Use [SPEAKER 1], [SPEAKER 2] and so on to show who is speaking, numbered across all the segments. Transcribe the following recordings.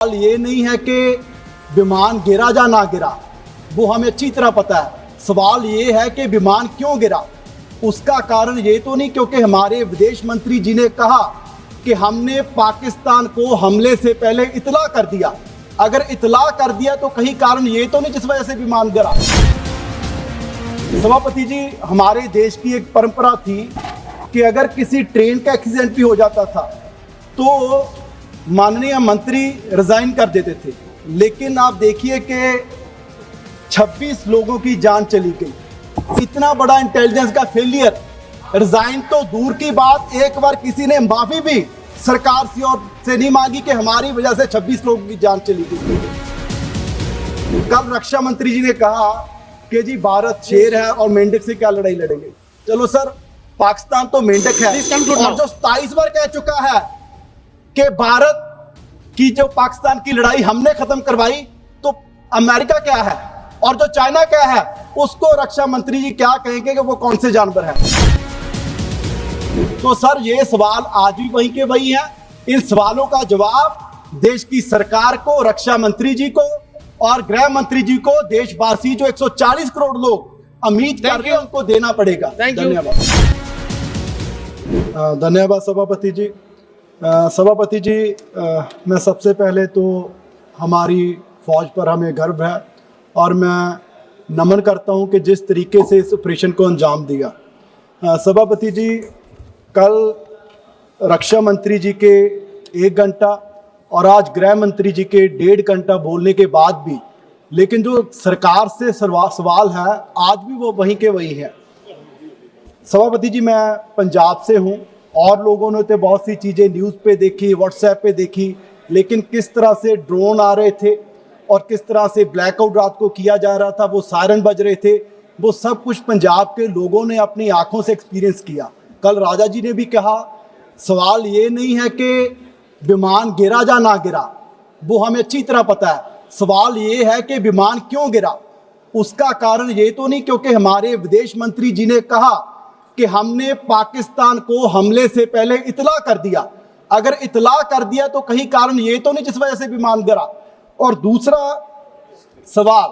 [SPEAKER 1] सवाल ये नहीं है कि विमान गिरा या ना गिरा, वो हमें अच्छी तरह पता है। सवाल ये है कि विमान क्यों गिरा। उसका कारण ये तो नहीं क्योंकि हमारे विदेश मंत्री जी ने कहा कि हमने पाकिस्तान को हमले से पहले इतला कर दिया। अगर इतला कर दिया तो कहीं कारण ये तो नहीं जिस वजह से विमान गिरा। सभापति जी, हमारे देश की एक परंपरा थी कि अगर किसी ट्रेन का एक्सीडेंट भी हो जाता था तो माननीय मंत्री रिजाइन कर देते थे, लेकिन आप देखिए कि 26 लोगों की जान चली गई। इतना बड़ा इंटेलिजेंस का फेलियर, रिजाइन तो दूर की बात, एक बार किसी ने माफी भी सरकार से नहीं मांगी कि हमारी वजह से 26 लोगों की जान चली गई। कल रक्षा मंत्री जी ने कहा कि जी भारत शेर है और मेंढक से क्या लड़ाई लड़ेंगे। चलो सर, पाकिस्तान तो मेंढक है और जो 27 बार कह चुका है कि भारत की जो पाकिस्तान की लड़ाई हमने खत्म करवाई, तो अमेरिका क्या है और जो चाइना क्या है, उसको रक्षा मंत्री जी क्या कहेंगे कि वो कौन से जानवर है। तो सर, ये सवाल आज भी वही के वही है। इन सवालों का जवाब देश की सरकार को, रक्षा मंत्री जी को और गृह मंत्री जी को, देशवासी जो 140 करोड़ लोग उम्मीद कर रहे हैं उनको देना पड़ेगा। धन्यवाद। धन्यवाद सभापति जी। सभापति जी, मैं सबसे पहले तो हमारी फौज पर हमें गर्व है और मैं नमन करता हूं कि जिस तरीके से इस ऑपरेशन को अंजाम दिया। सभापति जी, कल रक्षा मंत्री जी के 1 घंटा और आज गृह मंत्री जी के 1.5 घंटा बोलने के बाद भी, लेकिन जो सरकार से सवाल है आज भी वो वहीं के वही है। सभापति जी, मैं पंजाब से हूँ और लोगों ने तो बहुत सी चीज़ें न्यूज़ पे देखी, व्हाट्सएप पे देखी, लेकिन किस तरह से ड्रोन आ रहे थे और किस तरह से ब्लैकआउट रात को किया जा रहा था, वो सायरन बज रहे थे, वो सब कुछ पंजाब के लोगों ने अपनी आंखों से एक्सपीरियंस किया। कल राजा जी ने भी कहा, सवाल ये नहीं है कि विमान गिरा या ना गिरा, वो हमें अच्छी तरह पता है। सवाल ये है कि विमान क्यों गिरा। उसका कारण ये तो नहीं क्योंकि हमारे विदेश मंत्री जी ने कहा कि हमने पाकिस्तान को हमले से पहले इतला कर दिया। अगर इतला कर दिया तो कहीं कारण ये तो नहीं जिस वजह से विमान गिरा। और दूसरा सवाल,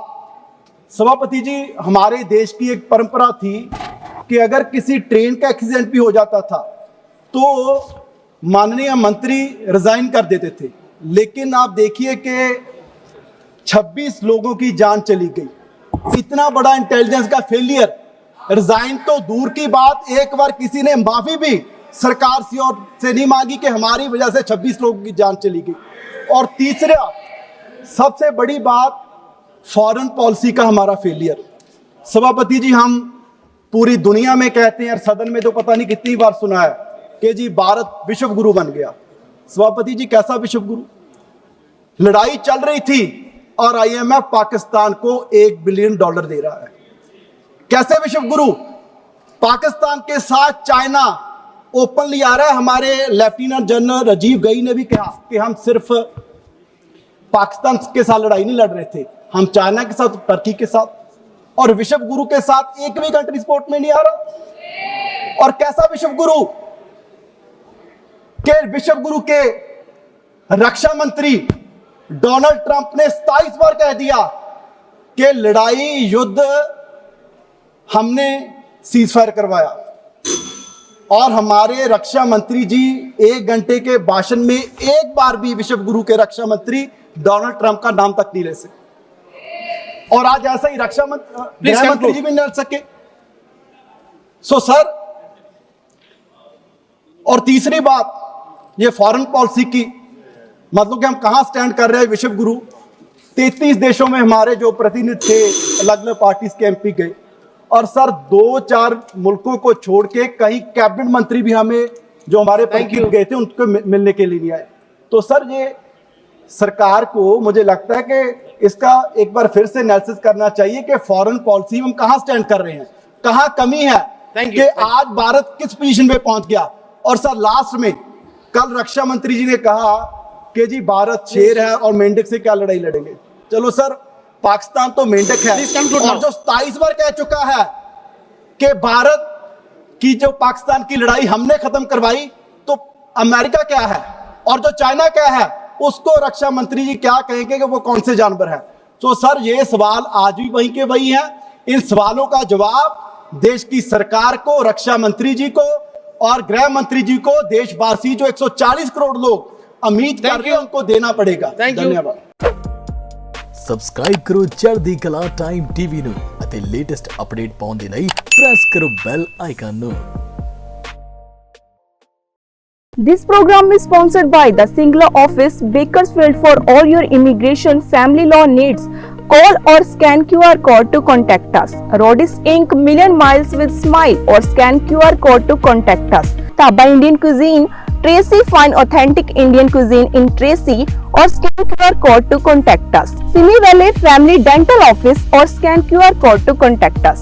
[SPEAKER 1] सभापति जी, हमारे देश की एक परंपरा थी कि अगर किसी ट्रेन का एक्सीडेंट भी हो जाता था तो माननीय मंत्री रिजाइन कर देते थे, लेकिन आप देखिए कि 26 लोगों की जान चली गई। इतना बड़ा इंटेलिजेंस का फेलियर, रिजाइन तो दूर की बात, एक बार किसी ने माफी भी सरकार से नहीं मांगी कि हमारी वजह से 26 लोगों की जान चली गई। और तीसरा सबसे बड़ी बात, फॉरेन पॉलिसी का हमारा फेलियर। सभापति जी, हम पूरी दुनिया में कहते हैं और सदन में तो पता नहीं कितनी बार सुना है कि जी भारत विश्व गुरु बन गया। सभापति जी, कैसा विश्व गुरु? लड़ाई चल रही थी और IMF पाकिस्तान को $1 बिलियन दे रहा है। कैसे विश्व गुरु? पाकिस्तान के साथ चाइना ओपनली आ रहा है। हमारे लेफ्टिनेंट जनरल राजीव गई ने भी कहा कि हम सिर्फ पाकिस्तान के साथ लड़ाई नहीं लड़ रहे थे, हम चाइना के साथ, टर्की के साथ, और विश्व गुरु के साथ एक भी कंट्री सपोर्ट में नहीं आ रहा। और कैसा विश्व गुरु के विश्व गुरु के रक्षा मंत्री डोनाल्ड ट्रंप ने 27 बार कह दिया कि लड़ाई, युद्ध हमने सीजफायर करवाया, और हमारे रक्षा मंत्री जी 1 घंटे के भाषण में एक बार भी विश्व गुरु के रक्षा मंत्री डोनाल्ड ट्रंप का नाम तक नहीं ले सके। और आज ऐसा ही गृह मंत्री जी भी नहीं लड़ सके। सो सर, और तीसरी बात, ये फॉरेन पॉलिसी की, मतलब कि हम कहां स्टैंड कर रहे हैं। विश्व गुरु 33 देशों में हमारे जो प्रतिनिधि थे, अलग अलग पार्टीज के MP गए, और सर 2-4 मुल्कों को छोड़ के कहीं कैबिनेट मंत्री भी हमें जो हमारे प्रतिनिधि गए थे उनको मिलने के लिए नहीं आए। तो सर, ये सरकार को मुझे लगता है कि इसका एक बार फिर से एनालिसिस करना चाहिए कि फॉरेन पॉलिसी में हम कहां स्टैंड कर रहे हैं, कहां कमी है कि आज भारत किस पोजीशन पे पहुंच गया। और सर, लास्ट में कल रक्षा मंत्री जी ने कहा कि जी भारत शेर है और मेंढक से क्या लड़ाई लड़ेंगे। चलो सर, पाकिस्तान तो मेंढक है और जो 27 बार कह चुका है कि भारत की जो पाकिस्तान की लड़ाई हमने खत्म करवाई, तो अमेरिका क्या है और जो चाइना क्या है, उसको रक्षा मंत्री जी क्या कहेंगे कि वो कौन से जानवर है। तो सर ये सवाल आज भी वहीं के वही हैं। इन सवालों का जवाब देश की सरकार को, रक्षा मंत्री जी को और गृह मंत्री जी को, देशवासी जो 140 करोड़ लोग उम्मीद कर रहे हैं उनको देना पड़ेगा। धन्यवाद।
[SPEAKER 2] ਸਬਸਕ੍ਰਾਈਬ ਕਰੋ ਚੜ੍ਹਦੀ ਕਲਾ ਟਾਈਮ ਟੀਵੀ ਨੂੰ ਅਤੇ ਲੇਟੈਸਟ ਅਪਡੇਟ ਪਾਉਣ ਦੇ ਲਈ ਪ੍ਰੈਸ ਕਰੋ ਬੈਲ ਆਈਕਨ ਨੂੰ।
[SPEAKER 3] This program is sponsored by the Singla office, Bakersfield. For all your immigration family law needs, call or scan QR code to contact us. Rodis Inc. Million Miles with Smile, or scan QR code to contact us. Taba Indian Cuisine, Tracy Fine Authentic Indian Cuisine in Tracy, or scan QR code to contact us. Simi Valley Family Dental Office, or scan QR code to contact us.